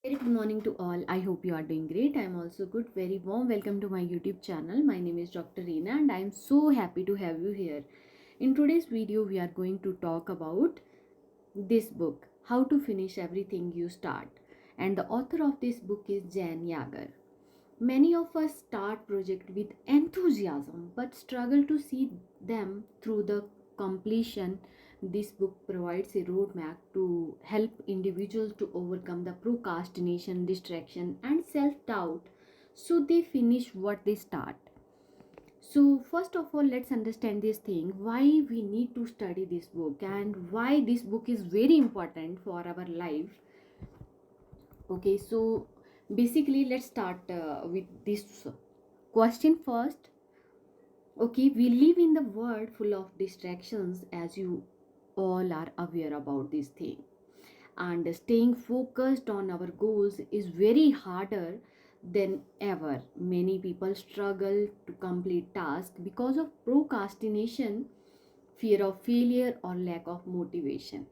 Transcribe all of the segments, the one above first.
Very good morning to all. I hope you are doing great. I am also good. Very warm welcome to my YouTube channel. My name is Dr. Reena and I am so happy to have you here. In today's video, we are going to talk about this book, How to Finish Everything You Start. And the author of this book is Jan Yager. Many of us start projects with enthusiasm but struggle to see them through the completion. This book provides a roadmap to help individuals to overcome the procrastination, distraction, and self doubt so they finish what they start. So, first of all, let's understand this thing why we need to study this book and why this book is very important for our life. Okay, so basically, let's start with this question first. Okay, we live in the world full of distractions, as you all are aware about this thing. And staying focused on our goals is very harder than ever. Many people struggle to complete tasks because of procrastination, fear of failure, or lack of motivation.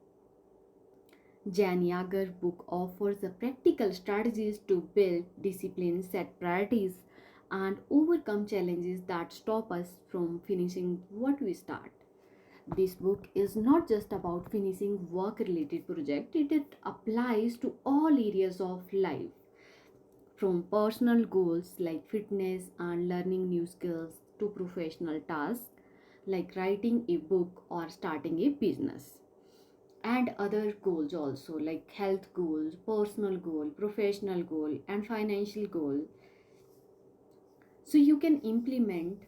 Jan Yager book offers the practical strategies to build discipline, set priorities, and overcome challenges that stop us from finishing what we start. This book is not just about finishing work related project, it applies to all areas of life, from personal goals like fitness and learning new skills to professional tasks like writing a book or starting a business, and other goals also like health goals, personal goal, professional goal, and financial goal. So you can implement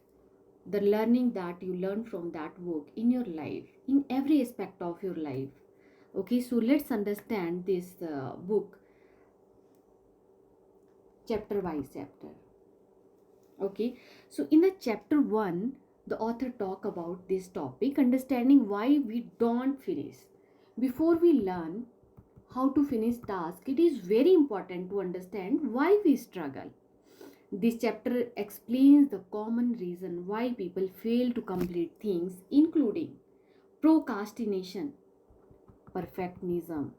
the learning that you learn from that book in your life, in every aspect of your life. Okay, so let's understand this book chapter by chapter. Okay, so in the chapter 1, the author talk about this topic, understanding why we don't finish. Before we learn how to finish task, it is very important to understand why we struggle. This chapter explains the common reason why people fail to complete things, including procrastination, perfectionism,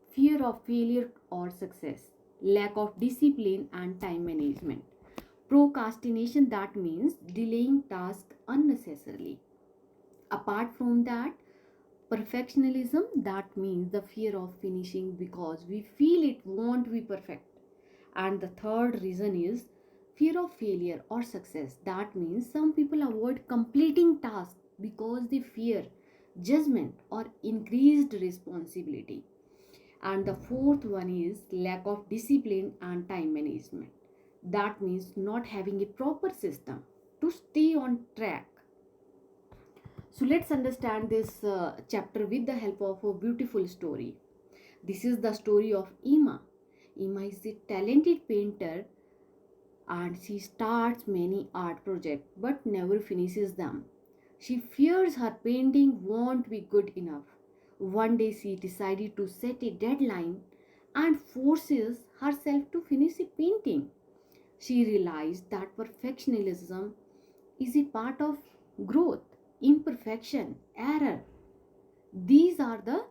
fear of failure or success, lack of discipline and time management. Procrastination, that means delaying tasks unnecessarily. Apart from that, perfectionism, that means the fear of finishing because we feel it won't be perfect. And the third reason is fear of failure or success. That means some people avoid completing tasks because they fear judgment or increased responsibility. And the fourth one is lack of discipline and time management. That means not having a proper system to stay on track. So let's understand this chapter with the help of a beautiful story. This is the story of Ima. Ima is a talented painter and she starts many art projects but never finishes them. She fears her painting won't be good enough. One day she decided to set a deadline and forces herself to finish a painting. She realized that perfectionism is a part of growth, imperfection, error. These are the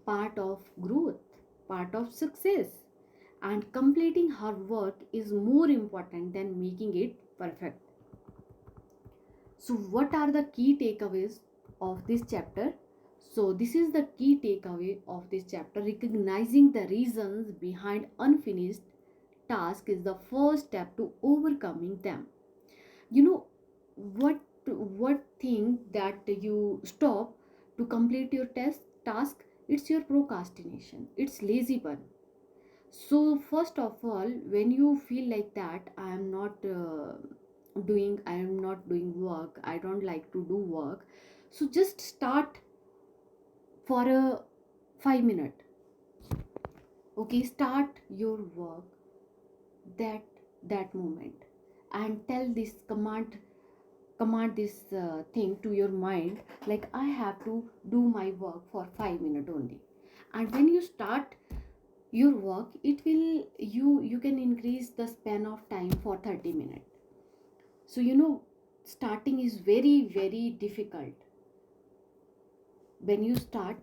part of growth, part of success. And completing her work is more important than making it perfect. So, what are the key takeaways of this chapter? So, this is the key takeaway of this chapter. Recognizing the reasons behind unfinished task is the first step to overcoming them. You know what thing that you stop to complete your test task? It's your procrastination. It's lazy burn. So first of all, when you feel like that, I am not doing work, I don't like to do work, so just start for a 5 minute. Okay, start your work that that moment and tell this command this thing to your mind, like I have to do my work for 5 minutes only. And when you start your work, it will you can increase the span of time for 30 minutes. So starting is very difficult. When you start,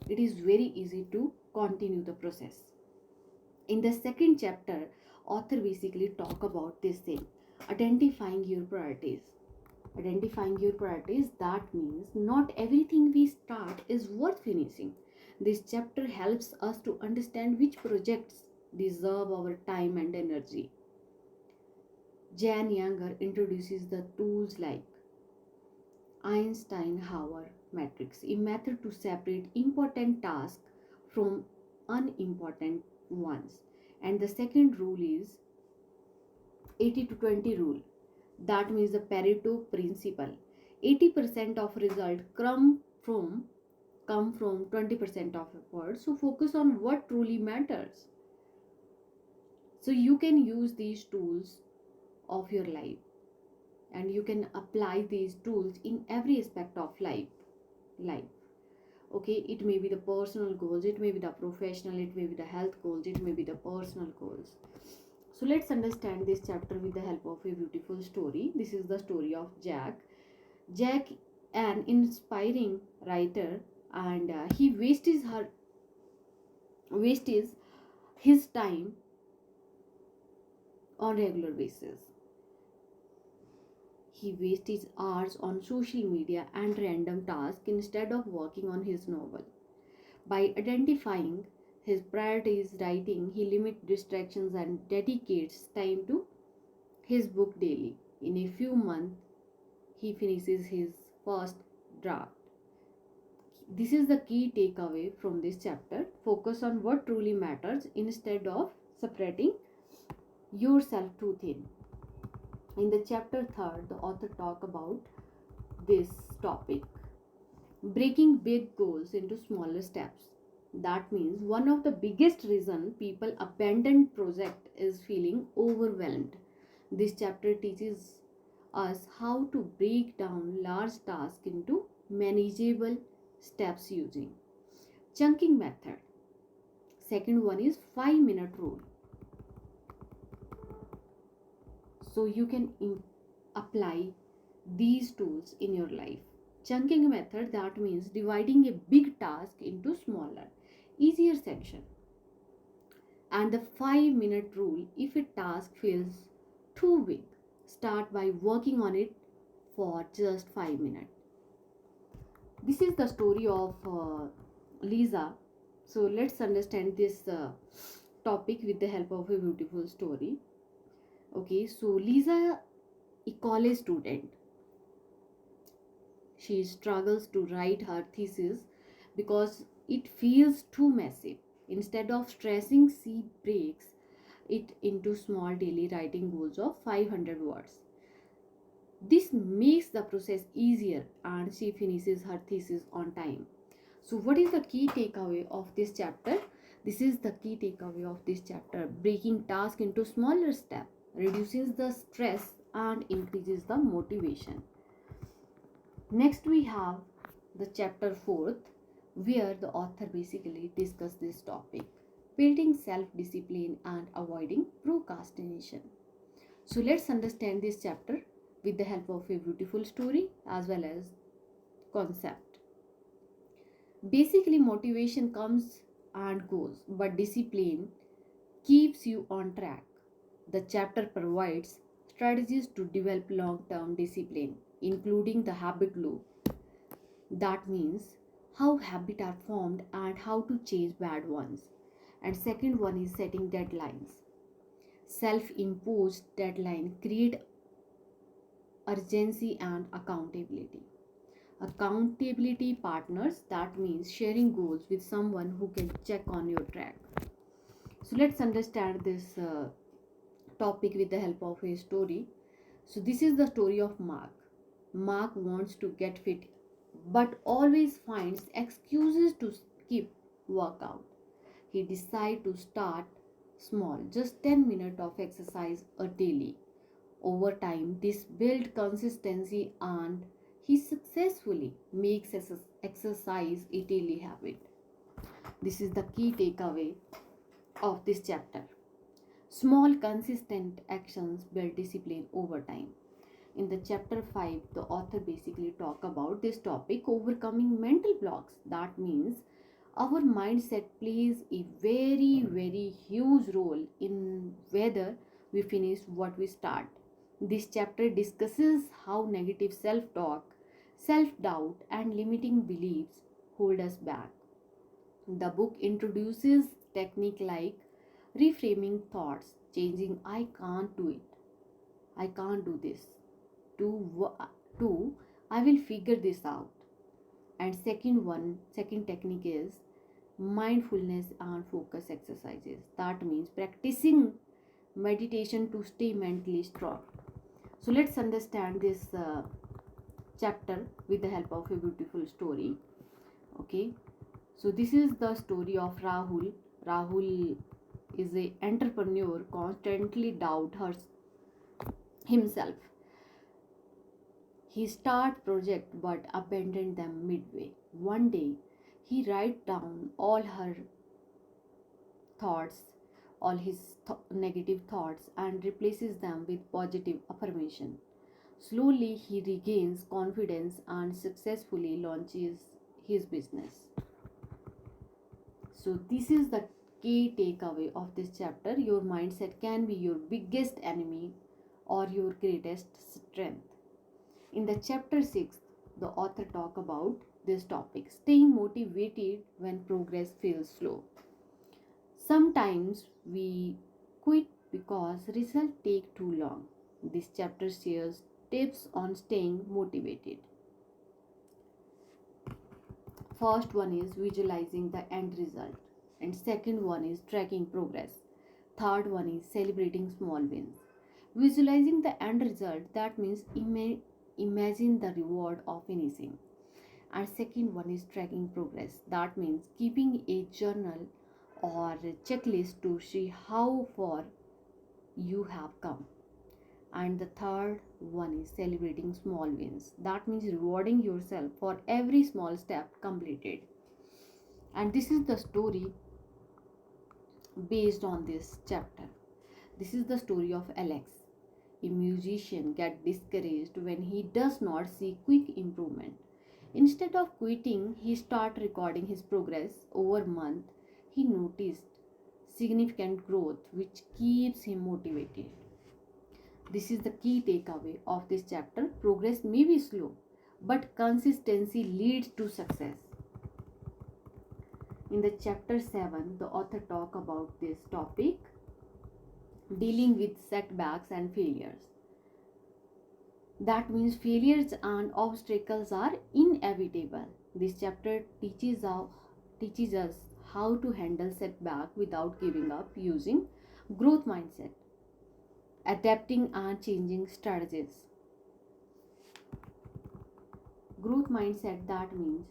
it is very easy to continue the process. In the second chapter, author basically talk about this thing, identifying your priorities. Identifying your priorities, that means not everything we start is worth finishing. This chapter helps us to understand which projects deserve our time and energy. Jan Younger introduces the tools like Einstein-Hower matrix, a method to separate important tasks from unimportant ones. And the second rule is 80 to 20 rule. That means the Pareto principle. 80% of result come from 20% of effort. So focus on what truly matters. So you can use these tools of your life, and you can apply these tools in every aspect of life. Okay, it may be the personal goals, it may be the professional, it may be the health goals, it may be the personal goals. So let's understand this chapter with the help of a beautiful story. This is the story of Jack, an inspiring writer, and he wastes his time on regular basis. He wastes his hours on social media and random tasks instead of working on his novel. By identifying his priorities writing, he limits distractions and dedicates time to his book daily. In a few months, he finishes his first draft. This is the key takeaway from this chapter. Focus on what truly matters instead of separating yourself too thin. In the chapter 3rd, the author talk about this topic, breaking big goals into smaller steps. That means one of the biggest reason people abandon project is feeling overwhelmed. This chapter teaches us how to break down large tasks into manageable steps using chunking method. Second one is 5-minute rule. So you can apply these tools in your life. Chunking method, that means dividing a big task into smaller, easier section. And the 5-minute rule, if a task feels too big, start by working on it for just 5 minutes. This is the story of Lisa. So let's understand this topic with the help of a beautiful story. Okay, so Lisa, a college student, she struggles to write her thesis because it feels too massive. Instead of stressing, she breaks it into small daily writing goals of 500 words. This makes the process easier and she finishes her thesis on time. So, what is the key takeaway of this chapter? This is the key takeaway of this chapter. Breaking tasks into smaller steps reduces the stress and increases the motivation. Next, we have the chapter 4th, where the author basically discusses this topic, building self discipline and avoiding procrastination. So, let's understand this chapter with the help of a beautiful story as well as concept. Basically, motivation comes and goes, but discipline keeps you on track. The chapter provides strategies to develop long term discipline, including the habit loop. That means how habits are formed and how to change bad ones. And second one is setting deadlines. Self imposed deadline create urgency and accountability. Accountability partners, that means sharing goals with someone who can check on your track. So let's understand this topic with the help of a story. So this is the story of Mark. Mark wants to get fit but always finds excuses to skip workout. He decides to start small, just 10 minutes of exercise a daily. Over time, this builds consistency and he successfully makes exercise a daily habit. This is the key takeaway of this chapter. Small, consistent actions build discipline over time. In the chapter 5, the author basically talk about this topic, overcoming mental blocks. That means Our mindset plays a very, very huge role in whether we finish what we start. This chapter discusses how negative self talk, self doubt, and limiting beliefs hold us back. The book introduces technique like reframing thoughts, changing I can't do it, I can't do this, to I will figure this out. And second technique is mindfulness and focus exercises. That means practicing meditation to stay mentally strong. So let's understand this chapter with the help of a beautiful story. Okay, so this is the story of Rahul is a entrepreneur constantly doubt himself. He start project but abandoned them midway. One day he write down thoughts, all his negative thoughts, and replaces them with positive affirmation. Slowly he regains confidence and successfully launches his business. So this is the key takeaway of this chapter. Your mindset can be your biggest enemy or your greatest strength. In the chapter 6, the author talk about this topic, staying motivated when progress feels slow. Sometimes we quit because results take too long. This chapter shares tips on staying motivated. First one is visualizing the end result, and second one is tracking progress. Third one is celebrating small wins. Visualizing the end result, that means imagine the reward of finishing. And second one is tracking progress, that means keeping a journal or a checklist to see how far you have come. And the third one is celebrating small wins, that means rewarding yourself for every small step completed. And this is the story based on this chapter. This is the story of Alex. A musician gets discouraged when he does not see quick improvement. Instead of quitting, he starts recording his progress. Over a month, he noticed significant growth, which keeps him motivated. This is the key takeaway of this chapter. Progress may be slow, but consistency leads to success. In the chapter 7, the author talk about this topic, dealing with setbacks and failures. That means failures and obstacles are inevitable. This chapter teaches us how to handle setback without giving up, using growth mindset, adapting and changing strategies. Growth mindset, that means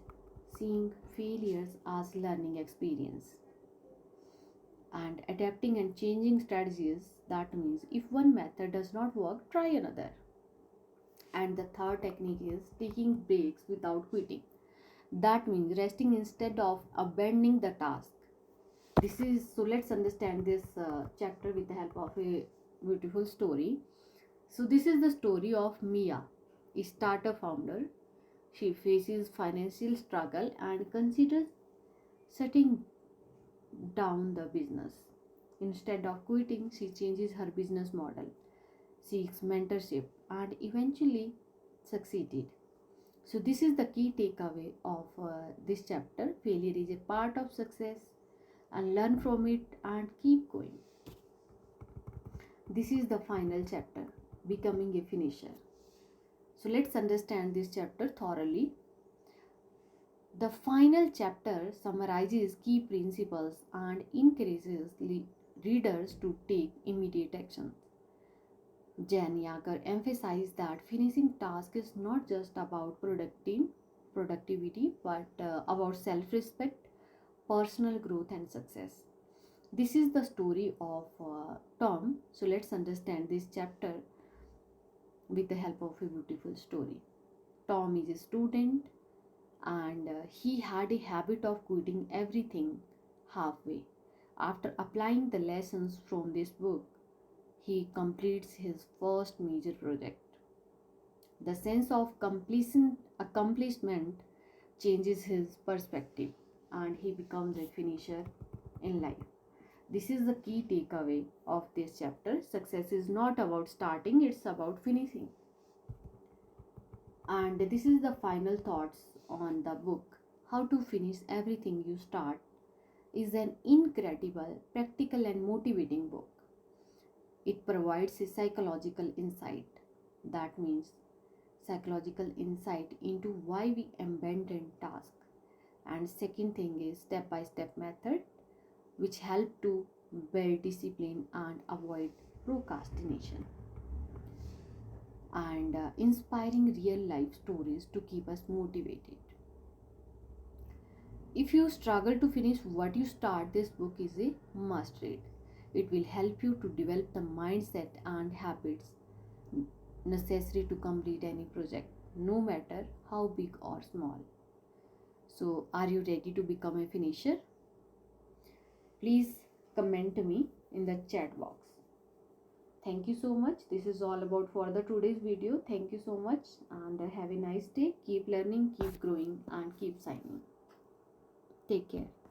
seeing failures as learning experience, and adapting and changing strategies, that means if one method does not work, try another. And the third technique is taking breaks without quitting, that means resting instead of abandoning the task. This is so let's understand this chapter with the help of a beautiful story. So this is the story of Mia, a startup founder. She faces financial struggle and considers shutting down the business. Instead of quitting, she changes her business model, seeks mentorship, and eventually succeeded. So, this is the key takeaway of this chapter. Failure is a part of success, and learn from it and keep going. This is the final chapter, becoming a finisher. So, let's understand this chapter thoroughly. The final chapter summarizes key principles and encourages readers to take immediate action. Jan Yager emphasized that finishing task is not just about productivity but about self-respect, personal growth and success. This is the story of Tom. So let's understand this chapter with the help of a beautiful story. Tom is a student and he had a habit of quitting everything halfway. After applying the lessons from this book, he completes his first major project. The sense of accomplishment changes his perspective. and he becomes a finisher in life. This is the key takeaway of this chapter. Success is not about starting, it's about finishing. And this is the final thoughts on the book. How to Finish Everything You Start is an incredible, practical, and motivating book. It provides a psychological insight. That means psychological insight into why we abandon tasks. And second thing is step by step method which help to build discipline and avoid procrastination. And inspiring real life stories to keep us motivated. If you struggle to finish what you start, this book is a must read. It will help you to develop the mindset and habits necessary to complete any project, no matter how big or small. So, are you ready to become a finisher? Please comment me in the chat box. Thank you so much. This is all about for the today's video. Thank you so much and have a nice day. Keep learning, keep growing, and keep signing. Take care.